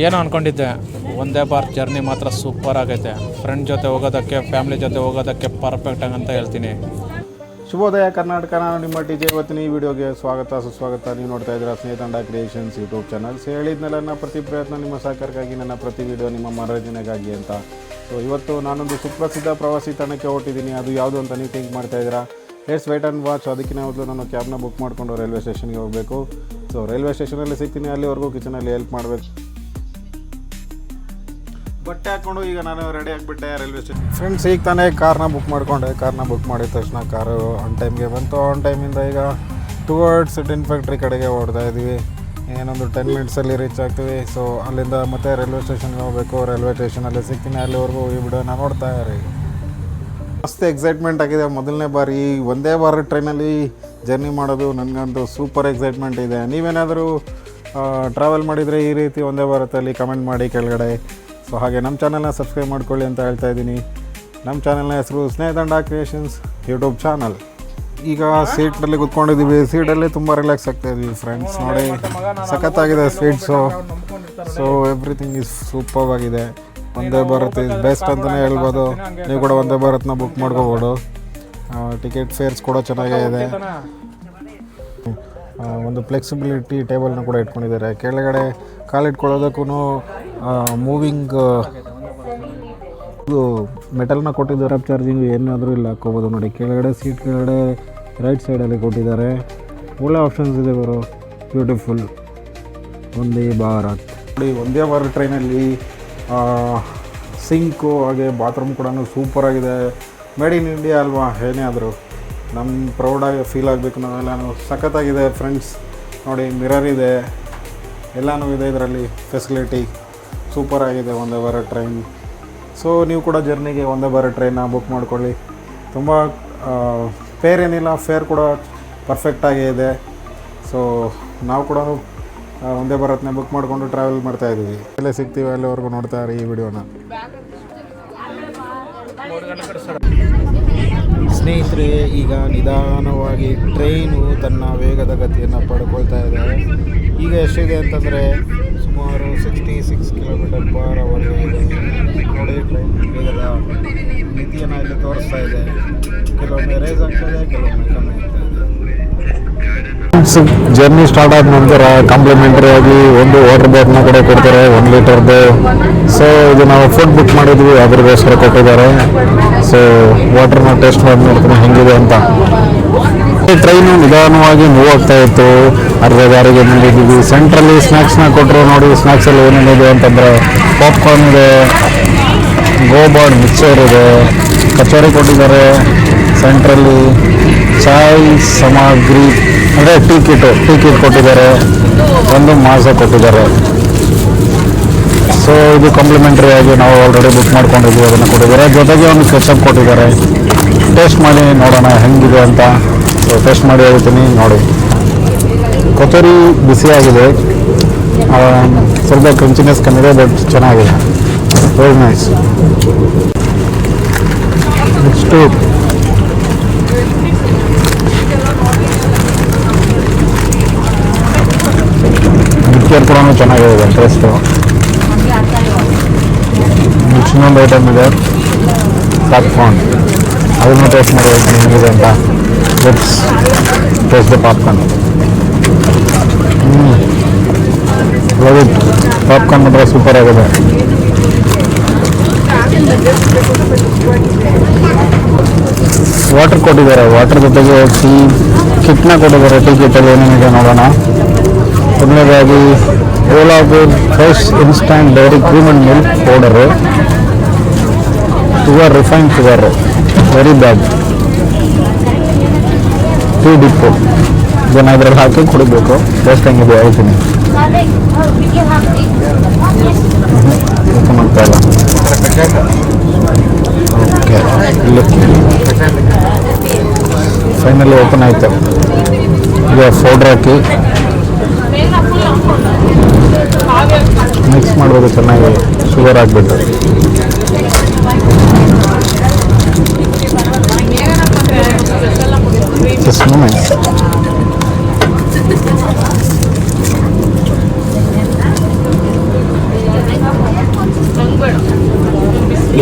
ಏನೋ ಅಂದ್ಕೊಂಡಿದ್ದೆ, ಒಂದೇ ಭಾರತ್ ಜರ್ನಿ ಮಾತ್ರ ಸೂಪರ್ ಆಗೈತೆ. ಫ್ರೆಂಡ್ ಜೊತೆ ಹೋಗೋದಕ್ಕೆ, ಫ್ಯಾಮಿಲಿ ಜೊತೆ ಹೋಗೋದಕ್ಕೆ ಪರ್ಫೆಕ್ಟಾಗಿ ಅಂತ ಹೇಳ್ತೀನಿ. ಶುಭೋದಯ ಕರ್ನಾಟಕ, ನಾನು ನಿಮ್ಮ ಟಿ.ಜೆ. ಇವತ್ತಿನ ಈ ವಿಡಿಯೋಗೆ ಸ್ವಾಗತ ಸುಸ್ವಾಗತ. ನೀವು ನೋಡ್ತಾ ಇದ್ದೀರಾ ಸ್ನೇಹಿತಂಡ ಕ್ರಿಯೇಷನ್ಸ್ ಯೂಟ್ಯೂಬ್ ಚಾನಲ್ಸ್. ಹೇಳಿದ್ನಲ್ಲ, ನನ್ನ ಪ್ರತಿ ಪ್ರಯತ್ನ ನಿಮ್ಮ ಸಹಕಾರಕ್ಕಾಗಿ, ನನ್ನ ಪ್ರತಿ ವಿಡಿಯೋ ನಿಮ್ಮ ಮನೋರಂಜನೆಗಾಗಿ ಅಂತ. ಸೊ ಇವತ್ತು ನಾನೊಂದು ಸುಪ್ರಸಿದ್ಧ ಪ್ರವಾಸಿ ತಾಣಕ್ಕೆ ಹೊರಟಿದ್ದೀನಿ. ಅದು ಯಾವುದು ಅಂತ ನೀವು ಥಿಂಕ್ ಮಾಡ್ತಾ ಇದ್ದೀರಾ? Let's wait and watch. ಅದಕ್ಕಿಂತ ಮೊದಲು ನಾನು ಕ್ಯಾಬ್ನ ಬುಕ್ ಮಾಡಿಕೊಂಡು ರೈಲ್ವೆ ಸ್ಟೇಷನ್ಗೆ ಹೋಗಬೇಕು. ಸೊ ರೈಲ್ವೆ ಸ್ಟೇಷನಲ್ಲಿ ಸಿಗ್ತೀನಿ, ಅಲ್ಲಿವರೆಗೂ ಕಿಚನಲ್ಲಿ ಹೆಲ್ಪ್ ಮಾಡಬೇಕು. ಬಟ್ಟೆ ಹಾಕ್ಕೊಂಡು ಈಗ ನಾನು ರೆಡಿ ಆಗಿಬಿಟ್ಟೆ ರೈಲ್ವೆ ಸ್ಟೇಷನ್. ಫ್ರೆಂಡ್ಸ್, ಈಗ ತಾನೇ ಕಾರ್ನ ಬುಕ್ ಮಾಡಿಕೊಂಡೆ. ಕಾರ್ನ ಬುಕ್ ಮಾಡಿದ ತಕ್ಷಣ ಕಾರು ಆನ್ ಟೈಮ್ಗೆ ಬಂತು. ಆನ್ ಟೈಮಿಂದ ಈಗ ಟುವರ್ಡ್ಸ್ ಟಿನ್ ಫ್ಯಾಕ್ಟ್ರಿ ಕಡೆಗೆ ಓಡ್ತಾ ಇದ್ದೀವಿ. ಏನೊಂದು 10 ಮಿನಿಟ್ಸಲ್ಲಿ ರೀಚ್ ಆಗ್ತೀವಿ. ಸೊ ಅಲ್ಲಿಂದ ಮತ್ತೆ ರೈಲ್ವೆ ಸ್ಟೇಷನ್ಗೆ ಹೋಗಬೇಕು. ರೈಲ್ವೆ ಸ್ಟೇಷನಲ್ಲಿ ಸಿಗ್ತೀನಿ, ಅಲ್ಲಿವರೆಗೂ ಈ ವಿಡಿಯೋನ ನೋಡ್ತಾ ಇರಿ. ಮಸ್ತ್ ಎಕ್ಸೈಟ್ಮೆಂಟ್ ಆಗಿದೆ. ಮೊದಲನೇ ಬಾರಿ ಒಂದೇ ವಾರ ಟ್ರೈನಲ್ಲಿ ಜರ್ನಿ ಮಾಡೋದು ನನಗಂತೂ ಸೂಪರ್ ಎಕ್ಸೈಟ್ಮೆಂಟ್ ಇದೆ. ನೀವೇನಾದರೂ ಟ್ರಾವೆಲ್ ಮಾಡಿದರೆ ಈ ರೀತಿ ಒಂದೇ ಭಾರತದಲ್ಲಿ ಕಮೆಂಟ್ ಮಾಡಿ ಕೆಳಗಡೆ. ಸೊ ಹಾಗೆ ನಮ್ಮ ಚಾನಲ್ನ ಸಬ್ಸ್ಕ್ರೈಬ್ ಮಾಡ್ಕೊಳ್ಳಿ ಅಂತ ಹೇಳ್ತಾ ಇದ್ದೀನಿ. ನಮ್ಮ ಚಾನಲ್ನ ಹೆಸರು ಸ್ನೇಹಿತಂಡ ಕ್ರಿಯೇಷನ್ಸ್ ಯೂಟ್ಯೂಬ್ ಚಾನಲ್. ಈಗ ಸೀಟ್ನಲ್ಲಿ ಕೂತ್ಕೊಂಡಿದ್ದೀವಿ. ಸೀಟಲ್ಲಿ ತುಂಬ ರಿಲ್ಯಾಕ್ಸ್ ಆಗ್ತಾಯಿದ್ವಿ ಫ್ರೆಂಡ್ಸ್. ನೋಡಿ, ಸಖತ್ತಾಗಿದೆ seats. So everything is super ಆಗಿದೆ. ಒಂದೇ ಭಾರತ್ ಇಸ್ ಬೆಸ್ಟ್ ಅಂತಲೇ ಹೇಳ್ಬೋದು. ನೀವು ಕೂಡ ಒಂದೇ ಭಾರತ್ನ ಬುಕ್ ಮಾಡ್ಕೋಬೋದು. ಟಿಕೆಟ್ ಫೇರ್ಸ್ ಕೂಡ ಚೆನ್ನಾಗೇ ಇದೆ. ಒಂದು ಫ್ಲೆಕ್ಸಿಬಿಲಿಟಿ ಟೇಬಲ್ನ ಕೂಡ ಇಟ್ಕೊಂಡಿದ್ದಾರೆ. ಕೆಳಗಡೆ ಕಾಲಿಟ್ಕೊಳ್ಳೋದಕ್ಕೂ ಮೂವಿಂಗ್ ಮೆಟಲ್ನ ಕೊಟ್ಟಿದ್ದಾರೆ. ಚಾರ್ಜಿಂಗ್ ಏನಾದರೂ ಇಲ್ಲ, ಹಾಕ್ಕೋಬೋದು. ನೋಡಿ, ಕೆಳಗಡೆ ಸೀಟ್ ಕೆಳಗಡೆ ರೈಟ್ ಸೈಡಲ್ಲಿ ಕೊಟ್ಟಿದ್ದಾರೆ. ಒಳ್ಳೆ ಆಪ್ಷನ್ಸ್ ಇದೆ ಬರೋ. ಬ್ಯೂಟಿಫುಲ್ ಒಂದೇ ಭಾರತ್. ನೋಡಿ, ಒಂದೇ ಭಾರತ್ ಟ್ರೈನಲ್ಲಿ ಸಿಂಕು ಹಾಗೆ ಬಾತ್ರೂಮ್ ಕೂಡ ಸೂಪರಾಗಿದೆ. ಮೇಡ್ ಇನ್ ಇಂಡಿಯಾ ಅಲ್ವಾ, ಏನೇ ಆದರೂ ನಮ್ಮ ಪ್ರೌಡಾಗಿ ಫೀಲ್ ಆಗಬೇಕು ನಾವೆಲ್ಲನೂ. ಸಖತ್ತಾಗಿದೆ ಫ್ರೆಂಡ್ಸ್. ನೋಡಿ, ಮಿರರ್ ಇದೆ, ಎಲ್ಲನೂ ಇದೆ ಇದರಲ್ಲಿ. ಫೆಸಿಲಿಟಿ ಸೂಪರಾಗಿದೆ ಒಂದೇ ಭಾರತ್ ಟ್ರೈನ್. ಸೊ ನೀವು ಕೂಡ ಜರ್ನಿಗೆ ಒಂದೇ ಭಾರತ್ ಟ್ರೈನ್ನ ಬುಕ್ ಮಾಡ್ಕೊಳ್ಳಿ. ತುಂಬ ಫೇರ್ ಏನಿಲ್ಲ, ಫೇರ್ ಕೂಡ ಪರ್ಫೆಕ್ಟಾಗೇ ಇದೆ. ಸೊ ನಾವು ಕೂಡ ಒಂದೇ ಭಾರತ್ನ ಬುಕ್ ಮಾಡಿಕೊಂಡು ಟ್ರಾವೆಲ್ ಮಾಡ್ತಾಯಿದ್ದೀವಿ. ಎಲ್ಲೇ ಸಿಗ್ತೀವಿ ಅಲ್ಲಿವರೆಗೂ ನೋಡ್ತಾ ಇರಿ ಈ ವಿಡಿಯೋನ. ಸ್ನೇಹಿತರೆ, ಈಗ ನಿಧಾನವಾಗಿ ಟ್ರೈನು ತನ್ನ ವೇಗದ ಗತಿಯನ್ನು ಪಡ್ಕೊಳ್ತಾ ಇದೆ. ಈಗ ಎಷ್ಟಿದೆ ಅಂತಂದರೆ ಸುಮಾರು 66 km/h ಇದೆ. ನೋಡಿ, ಟ್ರೈನ್ ವೇಗದ ಮಿತಿಯನ್ನು ಇಲ್ಲಿ ತೋರಿಸ್ತಾ ಇದೆ. ಕೆಲವೊಮ್ಮೆ ರೇಸ್ ಆಗ್ತಾಯಿದೆ, ಕೆಲವೊಮ್ಮೆ ಕಮ್ಮಿ ಆಗ್ತಾಯಿದೆ. ಜರ್ನಿ ಸ್ಟಾರ್ಟ್ ಆದ ನಂತರ ಕಾಂಪ್ಲಿಮೆಂಟರಿ ಆಗಿ ಒಂದು ವಾಟರ್ ಬಾಟ್ಲ್ನ ಕೂಡ ಕೊಡ್ತಾರೆ, 1 ಲೀಟರ್ದು. ಸೊ ಇದು ನಾವು ಫುಡ್ ಬುಕ್ ಮಾಡಿದ್ವಿ, ಅದ್ರಗೋಸ್ಕರ ಕೊಟ್ಟಿದ್ದಾರೆ. ಸೊ ವಾಟರ್ನ ಟೇಸ್ಟ್ ಮಾಡಿ ನೋಡ್ತೀನಿ ಹೆಂಗಿದೆ ಅಂತ. ಈ ಟ್ರೈನು ನಿಧಾನವಾಗಿ ಮೂವ್ ಆಗ್ತಾ ಇತ್ತು. ಅರ್ಧ ದಾರಿಗೆ ಬಂದಿದ್ದೀವಿ. ಸೆಂಟ್ರಲ್ಲಿ ಸ್ನ್ಯಾಕ್ಸ್ನ ಕೊಟ್ಟರು. ನೋಡಿ, ಸ್ನ್ಯಾಕ್ಸಲ್ಲಿ ಏನೇನಿದೆ ಅಂತಂದರೆ ಪಾಪ್ಕಾರ್ನ್ ಇದೆ, ಗೋಬಾರ್ಡ್ ಮಿಕ್ಸರ್ ಇದೆ, ಕಚೋರಿ ಕೊಟ್ಟಿದ್ದಾರೆ. ಸೆಂಟ್ರಲ್ಲಿ ಚಾಯ್ ಸಾಮಗ್ರಿ ಅಂದರೆ ಟೀ ಕಿಟ್ ಕೊಟ್ಟಿದ್ದಾರೆ. ಒಂದು ಮಾಸ ಕೊಟ್ಟಿದ್ದಾರೆ. ಸೊ ಇದು ಕಾಂಪ್ಲಿಮೆಂಟ್ರಿ ಆಗಿ ನಾವು ಆಲ್ರೆಡಿ ಬುಕ್ ಮಾಡ್ಕೊಂಡಿದ್ವಿ, ಅದನ್ನು ಕೊಟ್ಟಿದ್ದಾರೆ. ಜೊತೆಗೆ ಒಂದು ಕೆಚಪ್ ಕೊಟ್ಟಿದ್ದಾರೆ. ಟೇಸ್ಟ್ ಮಾಡಿ ನೋಡೋಣ ಹೆಂಗಿದೆ ಅಂತ. ಸೊ ಟೇಸ್ಟ್ ಮಾಡಿ ಹೇಳ್ತೀನಿ. ನೋಡಿ, ಕಚೋರಿ ಬಿಸಿಯಾಗಿದೆ, ಸ್ವಲ್ಪ ಕ್ರಂಚಿನೆಸ್ ಕಮ್ಮಿದೆ, ಬಟ್ ಚೆನ್ನಾಗಿದೆ. Very nice. ನೆಕ್ಸ್ಟು ಬಿಕ್ಕೇರ್ ಕೂಡ ಚೆನ್ನಾಗಿದೆ ಟೇಸ್ಟು. ಇನ್ನೊಂದು ಐಟಮ್ ಇದೆ, ಪಾಪ್ಕಾರ್ನ್. ಅದನ್ನು ಟೇಸ್ಟ್ ಮಾಡಿ ಹೇಳ್ತೀನಿ ಹೆಂಗಿದೆ ಅಂತ. Let's taste the popcorn. Popcorn ಮಾತ್ರ ಸೂಪರ್ ಆಗಿದೆ. ವಾಟರ್ ಕೊಟ್ಟಿದ್ದಾರೆ. ವಾಟರ್ ಜೊತೆಗೆ ಟೀ ಕಿಟ್ನ ಕೊಟ್ಟಿದ್ದಾರೆ. ಟೀ ಕಿಟ್ಟಲ್ಲಿ ಏನೇನಿದೆ ನೋಡೋಣ. ಮೊದಲನೇದಾಗಿ ಓಲಾಪುರ್ fresh instant dairy cream and milk powder, sugar, refined sugar, very bad. Tea dip ಇದನ್ನು ಇದರಲ್ಲಿ ಹಾಕಿ ಕುಡಿಬೇಕು. ಟೇಸ್ಟ್ ಹೆಂಗಿದೆ ಹೇಳ್ತೀನಿ. ಮಾಡ್ತಾ ಇಲ್ಲ. ಓಕೆ, ಇಲ್ಲಿ ಫೈನಲಿ ಓಪನ್ ಆಯಿತು. ಈಗ ಪೌಡ್ರ್ ಹಾಕಿ ಮಿಕ್ಸ್ ಮಾಡ್ಬೋದು ಚೆನ್ನಾಗಿ. ಶುಗರ್ ಹಾಕ್ಬಿಟ್ಟು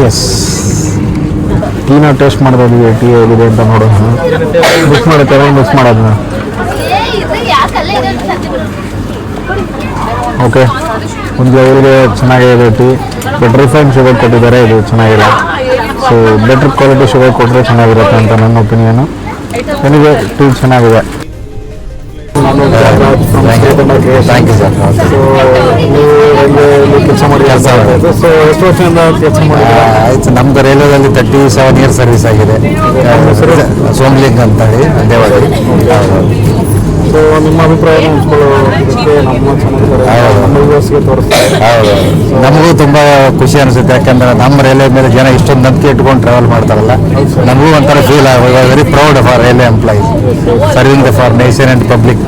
ಎಸ್ ಟೀನ ಟೇಸ್ಟ್ ಮಾಡ್ತಾ ಇದೀವಿ. ಟೀ ಹೇಗಿದೆ ಅಂತ ನೋಡೋಣ. ಮಿಕ್ಸ್ ಮಾಡುತ್ತೇವೆ, ಮಿಕ್ಸ್ ಮಾಡೋದನ್ನ. ಓಕೆ, ಒಂದು ಅವರಿಗೆ ಚೆನ್ನಾಗಿದೆ ಟೀ, ಬಟ್ ರಿಫೈನ್ ಶುಗರ್ ಕೊಟ್ಟಿದ್ದಾರೆ, ಇದು ಚೆನ್ನಾಗಿಲ್ಲ. ಸೊ ಬೆಟರ್ ಕ್ವಾಲಿಟಿ ಶುಗರ್ ಕೊಟ್ಟರೆ ಚೆನ್ನಾಗಿರುತ್ತೆ ಅಂತ ನನ್ನ ಒಪಿನಿಯನು. ನನಗೆ ಟೀ ಚೆನ್ನಾಗಿದೆ. Thank you sir. ಕೆಲಸ ಮಾಡಿ ಸೊ ಎಷ್ಟು ವರ್ಷದಿಂದ ಕೆಲಸ ಮಾಡಿದ್ದೀರಾ? ಆಯ್ತು, ನಮ್ದು ರೈಲ್ವೆದಲ್ಲಿ 37 ಇಯರ್ಸ್ ಸರ್ವಿಸ್ ಆಗಿದೆ. ಸೋಮ್ಲಿಂಗ್ ಅಂತ ಹೇಳಿ ದೇವಾಡಿ. ಸೊ ನಿಮ್ಮ ಅಭಿಪ್ರಾಯ ಹಂಚ್ಕೊಳ್ಳೋದಕ್ಕೆ ನಮ್ಮ ನಮ್ಮ ವ್ಯೂವರ್ಸ್ಗೆ ತೋರಿಸ್ತಾರೆ. ಹೌದು, ನಮಗೂ ತುಂಬ ಖುಷಿ ಅನಿಸುತ್ತೆ. ಯಾಕಂದ್ರೆ ನಮ್ಮ ರೈಲ್ವೆ ಮೇಲೆ ಜನ ಇಷ್ಟೊಂದು ನಂಬಿಕೆ ಇಟ್ಕೊಂಡು ಟ್ರಾವೆಲ್ ಮಾಡ್ತಾರಲ್ಲ, ನಮಗೂ ಒಂಥರ feel very proud for railway employees serving for nation and public.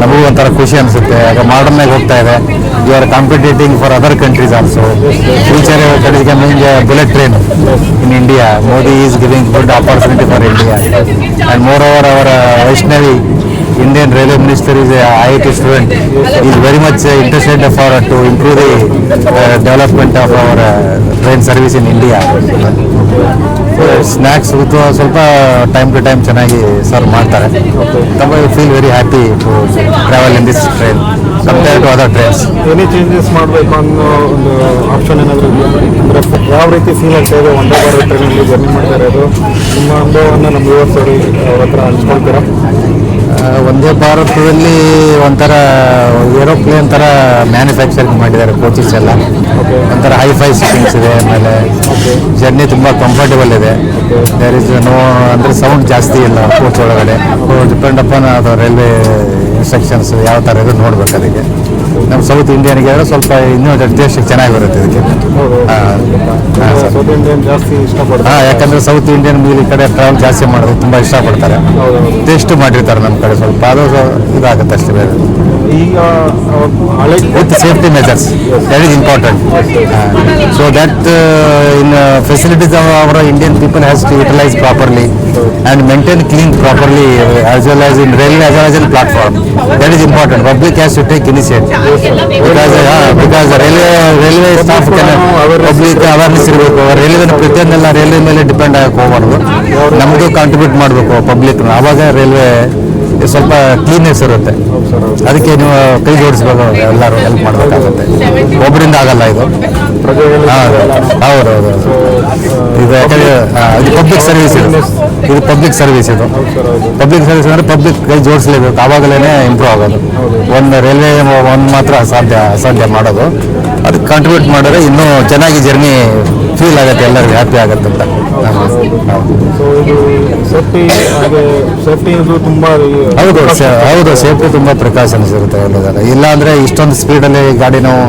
ನಮಗೂ ಒಂಥರ ಖುಷಿ ಅನಿಸುತ್ತೆ. ಆಗ ಮಾಡರ್ನ್ ಆಗಿ ಹೋಗ್ತಾ ಇದೆ. You are competing for other countries also. Future coming bullet train in India. Modi is giving good opportunity for India. And moreover ಅವರ Vaishnavi Indian Railway Minister is a IIT student. He is very much interested to improve the development of our train service in India. Snacks ಸ್ವಲ್ಪ time to time ಚೆನ್ನಾಗಿ serve ಮಾಡ್ತಾರೆ. Feel very happy to travel in this train compare to other trains. Any changes ಮಾಡಬೇಕು ಅನ್ನೋ ಒಂದು option ಏನಾದರೂ ಇದೆಯಾ? ಅಂದರೆ ಯಾವ ರೀತಿ ಫೀಲ್ ಆಗ್ತಾ ಇದೆ ವಂದೇ ಭಾರತ್ ಟ್ರೈನಲ್ಲಿ ಜರ್ನಿ ಮಾಡ್ತಾ ಇರೋದು? ನಿಮ್ಮ ಅನುಭವವನ್ನು ನಮ್ಮ ವ್ಯೂವರ್ಸ್ ಅವ್ರ ಹತ್ರ ಹಂಚ್ಕೊಳ್ತೀರಾ? ವಂದೇ ಭಾರತದಲ್ಲಿ ಒಂಥರ ಏರೋಪ್ಲೇನ್ ಥರ ಮ್ಯಾನುಫ್ಯಾಕ್ಚರಿಂಗ್ ಮಾಡಿದ್ದಾರೆ ಕೋಚಸ್ ಎಲ್ಲ. ಒಂಥರ ಹೈಫೈ ಸಿಟ್ಟಿಂಗ್ಸ್ ಇದೆ. ಆಮೇಲೆ ಜರ್ನಿ ತುಂಬ ಕಂಫರ್ಟೇಬಲ್ ಇದೆ. ದೇರ್ ಇಸ್ ನೋ ಅಂದರೆ ಸೌಂಡ್ ಜಾಸ್ತಿ ಇಲ್ಲ ಕೋಚ್ ಒಳಗಡೆ. ಡಿಪೆಂಡ್ ಅಪಾನ್ ಅದು ರೈಲ್ವೆ ಇನ್ಸ್ಟ್ರಕ್ಷನ್ಸ್ ಯಾವ ಥರ ಇದೆ ನೋಡ್ಬೇಕು. ಅದಕ್ಕೆ ನಮ್ಮ ಸೌತ್ ಇಂಡಿಯನ್ಗೆ ಸ್ವಲ್ಪ ಇನ್ನೂ ಟೇಸ್ಟ್ ಚೆನ್ನಾಗಿ ಬರುತ್ತೆ ಇದಕ್ಕೆ. ಸೌತ್ ಇಂಡಿಯನ್ ಜಾಸ್ತಿ ಇಷ್ಟಪಡ್ತಾರೆ. ಯಾಕಂದರೆ ಸೌತ್ ಇಂಡಿಯನ್ ಮೀಲ್ ಈ ಕಡೆ ಟ್ರಾವೆಲ್ ಜಾಸ್ತಿ ಮಾಡೋದು ತುಂಬ ಇಷ್ಟಪಡ್ತಾರೆ. ಟೇಸ್ಟ್ ಮಾಡಿರ್ತಾರೆ ನಮ್ಮ ಕಡೆ ಸ್ವಲ್ಪ, ಅದು ಇದಾಗುತ್ತೆ ಅಷ್ಟೇ. ಬೇರೆ ಈಗ ಹಳೆ with safety measures that is important. So that in facilities our Indian people has to utilise properly and maintain clean properly as well as in railway as well as in platform. That is important. Public has to take initiative because railway staff can public awareness ಇರಬೇಕು. Railway ಪ್ರತಿಯೊಂದೆಲ್ಲ railway ಮೇಲೆ depend ಆಗಕ್ಕೆ ಹೋಗಬಾರ್ದು. ನಮಗೂ contribute ಮಾಡಬೇಕು public. ಆವಾಗ railway ಸ್ವಲ್ಪ cleanness ಇರುತ್ತೆ. ಅದಕ್ಕೆ ನೀವು ಕೈ ಜೋಡಿಸ್ಬೇಕು, ಎಲ್ಲರೂ ಹೆಲ್ಪ್ ಮಾಡಬೇಕಾಗುತ್ತೆ. ಒಬ್ಬರಿಂದ ಆಗಲ್ಲ ಇದು. ಹೌದೌದು. ಇದು ಯಾಕಂದರೆ ಇದು ಪಬ್ಲಿಕ್ ಸರ್ವಿಸ್. ಇದು ಪಬ್ಲಿಕ್ ಸರ್ವಿಸ್ ಪಬ್ಲಿಕ್ ಸರ್ವಿಸ್ ಅಂದರೆ ಪಬ್ಲಿಕ್ ಕೈ ಜೋಡಿಸ್ಲೇಬೇಕು. ಆವಾಗಲೇ ಇಂಪ್ರೂವ್ ಆಗೋದು. ಒಂದು ರೈಲ್ವೆ ಒಂದು ಮಾತ್ರ ಅಸಾಧ್ಯ ಮಾಡೋದು. ಅದಕ್ಕೆ ಕಾಂಟ್ರಿಬ್ಯೂಟ್ ಮಾಡಿದ್ರೆ ಇನ್ನೂ ಚೆನ್ನಾಗಿ ಜರ್ನಿ ಫೀಲ್ ಆಗುತ್ತೆ, ಎಲ್ಲರಿಗೂ ಹ್ಯಾಪಿ ಆಗುತ್ತೆ ಅಂತ. ಹೌದು, ಸೇಫ್ಟಿ ತುಂಬ ಪ್ರಿಕಾಷನ್ಸ್ ಇರುತ್ತೆ ಒಳ್ಳೆದಾಗ. ಇಲ್ಲ ಅಂದರೆ ಇಷ್ಟೊಂದು ಸ್ಪೀಡಲ್ಲಿ ಗಾಡಿ ನಾವು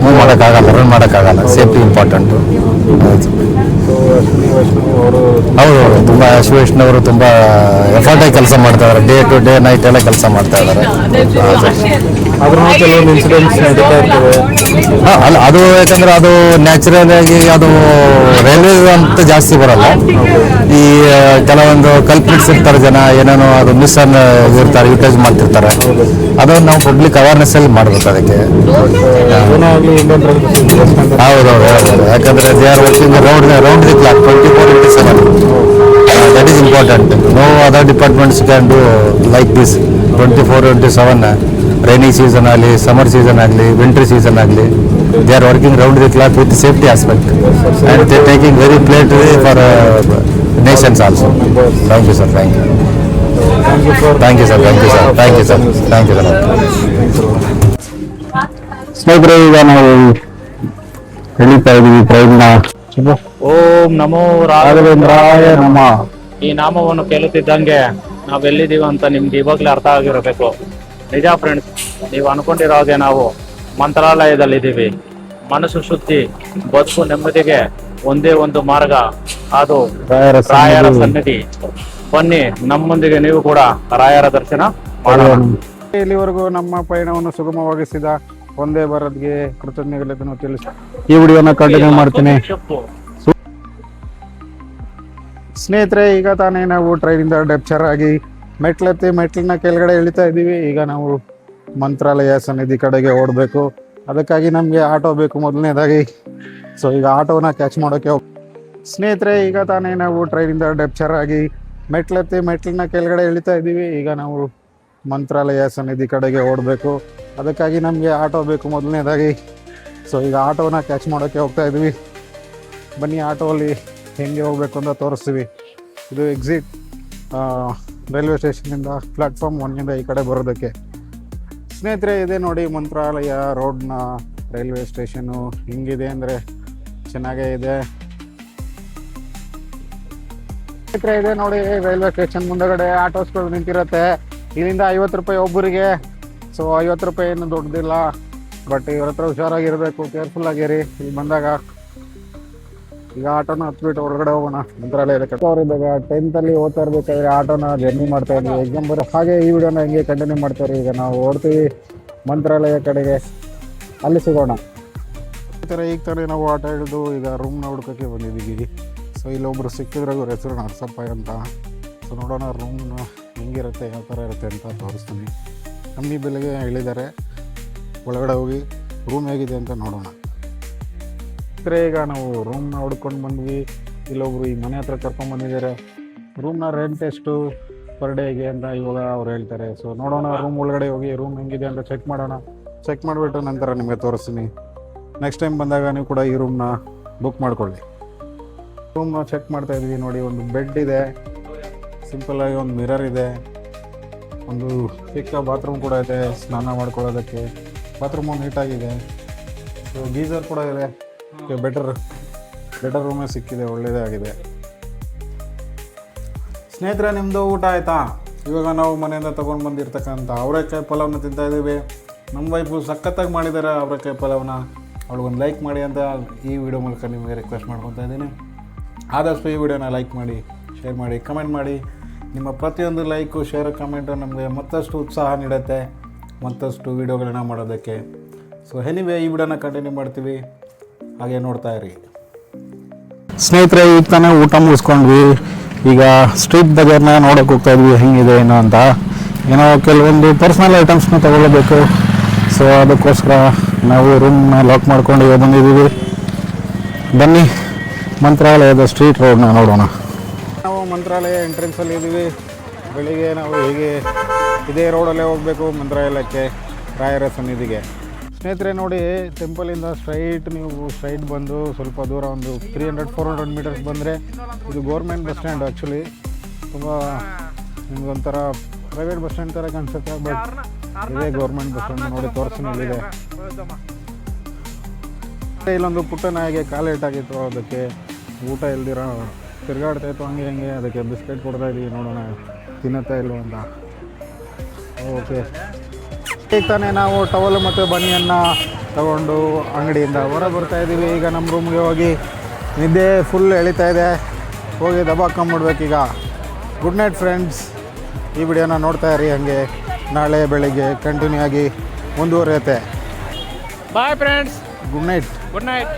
ಮೂವ್ ಮಾಡೋಕ್ಕಾಗಲ್ಲ, ರನ್ ಮಾಡೋಕ್ಕಾಗಲ್ಲ. Safety important. ಹೌದು, ತುಂಬ ಅಶ್ವೇಶ್ನವರು ತುಂಬ ಎಫರ್ಟಾಗಿ ಕೆಲಸ ಮಾಡ್ತಾ ಇದ್ದಾರೆ. ಡೇ ಟು ಡೇ ನೈಟ್ ಎಲ್ಲ ಕೆಲಸ ಮಾಡ್ತಾ ಇದ್ದಾರೆ. ಅದ್ರ ಕೆಲವೊಂದು ಇನ್ಸಿಡೆಂಟ್ಸ್ ನಡೀತಾ ಇರ್ತವೆ. ಅಲ್ಲ, ಅದು ಯಾಕಂದರೆ ಅದು ನ್ಯಾಚುರಲ್ ಆಗಿ ಅದು ರೈಲ್ವೆ ಅಂತ ಜಾಸ್ತಿ ಬರಲ್ಲ. ಈ ಕೆಲವೊಂದು ಕಲ್ಪ್ರಿಟ್ಸ್ ಇರ್ತಾರೆ, ಜನ ಏನೇನೋ ಅದು ಇರ್ತಾರೆ, ಯೂಟೈಸ್ ಮಾಡ್ತಿರ್ತಾರೆ. ಅದನ್ನು ನಾವು ಪಬ್ಲಿಕ್ ಅವೇರ್ನೆಸ್ಸಲ್ಲಿ ಮಾಡಬೇಕು. ಅದಕ್ಕೆ ಹೌದೌದು. ಯಾಕಂದರೆ they are working round the clock 24/7. That is important. No other departments can do like this 24/7. Rainy season ಆಗಲಿ, ಸಮರ್ ಸೀಸನ್ ಆಗಲಿ, ವಿಂಟರ್ ಸೀಸನ್ ಆಗಲಿ, they are working round the clock with safety aspect and they taking very politely for nations also. Thank you sir. Thank you sir. ಸ್ನೇಹಿತರೆ, ಈಗ ನಾವು ಎಳಿತಾ ಇದೀವಿ ಟ್ರೈನ್ನ. ಓಂ ನಮೋ ರಾಘವೇಂದ್ರಾಯ ನಮಃ. ಈ ನಾಮವನ್ನು ಕೇಳುತ್ತಿದ್ದಂಗೆ ನಾವೆಲ್ಲಿದ್ದೀವಿ ಅಂತ ನಿಮ್ಗೆ ಇವಾಗಲೇ ಅರ್ಥ ಆಗಿರಬೇಕು. ನಿಜ ಫ್ರೆಂಡ್ಸ್, ನೀವು ಅನ್ಕೊಂಡಿರೋ ಹಾಗೆ ನಾವು ಮಂತ್ರಾಲಯದಲ್ಲಿದ್ದೀವಿ. ಮನಸ್ಸು ಶುದ್ಧಿ, ಬದುಕು ನೆಮ್ಮದಿಗೆ ಒಂದೇ ಒಂದು ಮಾರ್ಗ, ಅದು ರಾಯರ ಸನ್ನಿಧಿ. ಬನ್ನಿ, ನಮ್ಮೊಂದಿಗೆ ನೀವು ಕೂಡ ರಾಯರ ದರ್ಶನ ಮಾಡೋಣ. ಇಲ್ಲಿವರೆಗೂ ನಮ್ಮ ಪಯಣವನ್ನು ಸುಗಮವಾಗಿಸಿದ ವಂದೇ ಭಾರತ್ಗೆ ಕೃತಜ್ಞತೆಗಳನ್ನು ತಿಳಿಸಿ ಈ ವಿಡಿಯೋನ ಕಂಟಿನ್ಯೂ ಮಾಡ್ತೀನಿ. ಸ್ನೇಹಿತರೆ, ಈಗ ತಾನೇ ನಾವು ಟ್ರೈನಿಂದ ಡೆಪ್ಚರ್ ಆಗಿ ಮೆಟ್ಲಿನ ಕೆಳಗಡೆ ಇಳಿತಾ ಇದ್ದೀವಿ. ಈಗ ನಾವು ಮಂತ್ರಾಲಯ ಸನ್ನಿಧಿ ಕಡೆಗೆ ಓಡಬೇಕು. ಅದಕ್ಕಾಗಿ ನಮಗೆ ಆಟೋ ಬೇಕು. ಮೊದಲನೇದಾಗಿ ಸೊ ಈಗ ಆಟೋನ ಕ್ಯಾಚ್ ಮಾಡೋಕ್ಕೆ ಸ್ನೇಹಿತರೆ, ಈಗ ತಾನೇ ನಾವು ಟ್ರೈನಿಂದ ಡೆಪ್ಚರ್ ಆಗಿ ಮೆಟ್ಲನ್ನ ಕೆಳಗಡೆ ಇಳಿತಾ ಇದ್ದೀವಿ. ಈಗ ನಾವು ಮಂತ್ರಾಲಯ ಸನ್ನಿಧಿ ಕಡೆಗೆ ಓಡಬೇಕು. ಅದಕ್ಕಾಗಿ ನಮಗೆ ಆಟೋ ಬೇಕು ಮೊದಲನೇದಾಗಿ. ಸೊ ಈಗ ಆಟೋನ ಕ್ಯಾಚ್ ಮಾಡೋಕ್ಕೆ ಹೋಗ್ತಾ ಇದ್ವಿ. ಬನ್ನಿ, ಆಟೋಲ್ಲಿ ಹೆಂಗೆ ಹೋಗ್ಬೇಕು ಅಂತ ತೋರಿಸ್ತೀವಿ. ಇದು ಎಕ್ಸಿಟ್ ರೈಲ್ವೆ ಸ್ಟೇಷನಿಂದ ಪ್ಲಾಟ್ಫಾರ್ಮ್ 1 ಈ ಕಡೆ ಬರೋದಕ್ಕೆ. ಸ್ನೇಹಿತರೆ, ಇದೆ ನೋಡಿ ಮಂತ್ರಾಲಯ ರೋಡ್ನ ರೈಲ್ವೆ ಸ್ಟೇಷನ್ನು. ಹಿಂಗಿದೆ ಅಂದರೆ ಚೆನ್ನಾಗೇ ಇದೆ. ಸ್ನೇಹಿತರೆ, ಇದೆ ನೋಡಿ ರೈಲ್ವೆ ಸ್ಟೇಷನ್ ಮುಂದಗಡೆ ಆಟೋಸ್ಗಳು ನಿಂತಿರುತ್ತೆ. ಇಲ್ಲಿಂದ 50 ರೂಪಾಯಿ ಒಬ್ಬರಿಗೆ. ಸೊ 50 ರೂಪಾಯಿ ಏನು ದೊಡ್ಡದಿಲ್ಲ, ಬಟ್ ಇವ್ರ ಹತ್ರ ಹುಷಾರಾಗಿರಬೇಕು, ಕೇರ್ಫುಲ್ ಆಗಿರಿ ಇಲ್ಲಿ ಬಂದಾಗ. ಈಗ ಆಟೋನ ಹತ್ಬಿಟ್ಟು ಹೊರಗಡೆ ಹೋಗೋಣ ಮಂತ್ರಾಲಯದ ಕಡೆ. ಅವ್ರಿದ್ದಾಗ 10th ಓದ್ತಾ ಇರ್ಬೇಕಾದ್ರೆ ಆಟೋನ ಜರ್ನಿ ಮಾಡ್ತಾ ಇದ್ವಿ ಎಕ್ಸಾಮ್ ಬರೋ ಹಾಗೆ. ಈ ವಿಡಿಯೋನ ಹಿಂಗೆ ಕಂಟಿನ್ಯೂ ಮಾಡ್ತಾರೆ. ಈಗ ನಾವು ಓಡ್ತೀವಿ ಮಂತ್ರಾಲಯ ಕಡೆಗೆ, ಅಲ್ಲಿ ಸಿಗೋಣ. ಈ ಥರ ಈಗ ತಾನೇ ನಾವು ಆಟೋ ಹಿಡಿದು ಈಗ ರೂಮ್ನ ಹುಡ್ಕೋಕ್ಕೆ ಬಂದಿದ್ದೀವಿ. ಸೊ ಇಲ್ಲೊಬ್ರು ಸಿಕ್ಕಿದ್ರೆ ಅವ್ರ ಹೆಸರು ನರಸಪ್ಪ ಅಂತ. ಸೊ ನೋಡೋಣ ರೂಮ್ನ ಹೆಂಗಿರುತ್ತೆ, ಯಾವ ಥರ ಇರುತ್ತೆ ಅಂತ ತೋರಿಸ್ತೀನಿ. ಕಮ್ಮಿ ಬೆಲೆಗೆ ಹೇಳಿದ್ದಾರೆ. ಒಳಗಡೆ ಹೋಗಿ ರೂಮ್ ಹೇಗಿದೆ ಅಂತ ನೋಡೋಣ. ಈಗ ನಾವು ರೂಮ್ನ ಹುಡ್ಕೊಂಡು ಬಂದ್ವಿ. ಇಲ್ಲೊಬ್ರು ಈ ಮನೆ ಹತ್ರ ಕರ್ಕೊಂಡ್ಬಂದಿದ್ದಾರೆ. ರೂಮ್ನ ರೆಂಟ್ ಎಷ್ಟು ಪರ್ ಡೇಗೆ ಅಂತ ಇವಾಗ ಅವ್ರು ಹೇಳ್ತಾರೆ. ಸೊ ನೋಡೋಣ, ರೂಮ್ ಒಳಗಡೆ ಹೋಗಿ ರೂಮ್ ಹೆಂಗಿದೆ ಅಂತ ಚೆಕ್ ಮಾಡೋಣ. ಚೆಕ್ ಮಾಡಿಬಿಟ್ಟು ನಂತರ ನಿಮಗೆ ತೋರಿಸ್ತೀನಿ. ನೆಕ್ಸ್ಟ್ ಟೈಮ್ ಬಂದಾಗ ನೀವು ಕೂಡ ಈ ರೂಮ್ನ ಬುಕ್ ಮಾಡ್ಕೊಳ್ಳಿ. ರೂಮ್ನ ಚೆಕ್ ಮಾಡ್ತಾ ಇದ್ವಿ ನೋಡಿ. ಒಂದು ಬೆಡ್ ಇದೆ, ಸಿಂಪಲ್ಲಾಗಿ ಒಂದು ಮಿರರ್ ಇದೆ, ಒಂದು ಚಿಕ್ಕ ಬಾತ್ರೂಮ್ ಕೂಡ ಇದೆ ಸ್ನಾನ ಮಾಡ್ಕೊಳ್ಳೋದಕ್ಕೆ. ಬಾತ್ರೂಮು ನೀಟಾಗಿದೆ. ಸೊ ಗೀಸರ್ ಕೂಡ ಇದೆ. ಬೆಟರ್ ರೂಮೇ ಸಿಕ್ಕಿದೆ, ಒಳ್ಳೆಯದೇ ಆಗಿದೆ. ಸ್ನೇಹಿತರೆ, ನಿಮ್ಮದು ಊಟ ಆಯಿತಾ? ಇವಾಗ ನಾವು ಮನೆಯಿಂದ ತೊಗೊಂಡು ಬಂದಿರ್ತಕ್ಕಂಥ ಅವರೆಕಾಯಿ ಪಲಾವ್ನ ತಿಂತಾಯಿದ್ದೀವಿ. ನಮ್ಮ ವೈಫು ಸಖತ್ತಾಗಿ ಮಾಡಿದ್ದಾರೆ ಅವರೆಕಾಯಿ ಪಲಾವ್ನ. ಅವಳಿಗೊಂದು ಲೈಕ್ ಮಾಡಿ ಅಂತ ಈ ವಿಡಿಯೋ ಮೂಲಕ ನಿಮಗೆ ರಿಕ್ವೆಸ್ಟ್ ಮಾಡ್ಕೊತಾ ಇದ್ದೀನಿ. ಆದಷ್ಟು ಈ ವಿಡಿಯೋನ ಲೈಕ್ ಮಾಡಿ, ಶೇರ್ ಮಾಡಿ, ಕಮೆಂಟ್ ಮಾಡಿ. ನಿಮ್ಮ ಪ್ರತಿಯೊಂದು ಲೈಕು, ಶೇರು, ಕಮೆಂಟು ನಮಗೆ ಮತ್ತಷ್ಟು ಉತ್ಸಾಹ ನೀಡುತ್ತೆ, ಮತ್ತಷ್ಟು ವೀಡಿಯೋಗಳನ್ನ ಮಾಡೋದಕ್ಕೆ. ಸೊ ಎನಿವೇ, ಈ ವಿಡಿಯೋನ ಕಂಟಿನ್ಯೂ ಮಾಡ್ತೀವಿ, ಹಾಗೆ ನೋಡ್ತಾ ಇರಿ. ಸ್ನೇಹಿತರೆ, ಈಗ ತಾನೇ ಊಟ ಮುಗಿಸ್ಕೊಂಡ್ವಿ. ಈಗ ಸ್ಟ್ರೀಟ್ ಬಜಾರ್ನ ನೋಡೋಕೆ ಹೋಗ್ತಾ ಇದ್ವಿ ಹೆಂಗಿದೆ ಏನೋ ಅಂತ. ಏನೋ ಕೆಲವೊಂದು ಪರ್ಸ್ನಲ್ ಐಟಮ್ಸ್ನ ತೊಗೊಳ್ಬೇಕು. ಸೊ ಅದಕ್ಕೋಸ್ಕರ ನಾವು ರೂಮ್ನ ಲಾಕ್ ಮಾಡ್ಕೊಂಡು ಬಂದಿದ್ದೀವಿ. ಬನ್ನಿ ಮಂತ್ರಾಲಯದ ಸ್ಟ್ರೀಟ್ ರೋಡ್ನ ನೋಡೋಣ. ನಾವು ಮಂತ್ರಾಲಯ ಎಂಟ್ರೆನ್ಸಲ್ಲಿ ಇದ್ದೀವಿ. ಬೆಳಿಗ್ಗೆ ನಾವು ಹೀಗೆ ಇದೇ ರೋಡಲ್ಲೇ ಹೋಗಬೇಕು ಮಂತ್ರಾಲಯಕ್ಕೆ, ರಾಯರ ಸನ್ನಿಧಿಗೆ. ಸ್ನೇಹಿತರೆ ನೋಡಿ, ಟೆಂಪಲಿಂದ ಸ್ಟ್ರೈಟ್ ಬಂದು ಸ್ವಲ್ಪ ದೂರ ಒಂದು 300-400 ಮೀಟರ್ಸ್ ಬಂದರೆ ಇದು ಗೌರ್ಮೆಂಟ್ ಬಸ್ ಸ್ಟ್ಯಾಂಡ್. ಆ್ಯಕ್ಚುಲಿ ತುಂಬ ನಿಮ್ಗೊಂಥರ ಪ್ರೈವೇಟ್ ಬಸ್ ಸ್ಟ್ಯಾಂಡ್ ಥರ ಕಾಣಿಸುತ್ತೆ, ಬಟ್ ಇದೇ ಗೌರ್ಮೆಂಟ್ ಬಸ್ ಸ್ಟ್ಯಾಂಡ್. ನೋಡಿ ತೋರಿಸ್ತೀನಿ, ಇಲ್ಲಿದೆ. ಇಲ್ಲೊಂದು ಪುಟ್ಟ ನಾಯಿಗೆ ಕಾಲೇಟಾಗಿತ್ತು, ಅದಕ್ಕೆ ಊಟ ಇಲ್ದಿರ ತಿರುಗಾಡ್ತಾಯಿತ್ತು ಹಂಗೆ. ಅದಕ್ಕೆ ಬಿಸ್ಕೆಟ್ ಕೊಡ್ತಾ ಇದ್ದೀವಿ, ನೋಡೋಣ ತಿನ್ನುತ್ತಾ ಇಲ್ವ ಅಂತ. ಓಕೆ, ಈಗ ತಾನೇ ನಾವು ಟವಲು ಮತ್ತು ಬನಿಯನ್ನು ತಗೊಂಡು ಅಂಗಡಿಯಿಂದ ಹೊರ ಬರ್ತಾ ಇದ್ದೀವಿ. ಈಗ ನಮ್ಮ ರೂಮ್ಗೆ ಹೋಗಿ ನಿದ್ದೆ ಫುಲ್ ಎಳಿತಾ ಇದೆ, ಹೋಗಿ ದಬಾಕೊಂಬಿಡ್ಬೇಕೀಗ. Good night friends. ಈ ವಿಡಿಯೋನ ನೋಡ್ತಾ ಇರಿ, ಹಾಗೆ ನಾಳೆ ಬೆಳಿಗ್ಗೆ ಕಂಟಿನ್ಯೂ ಆಗಿ ಮುಂದುವರಿಯುತ್ತೆ. Bye friends. Good night. Good night.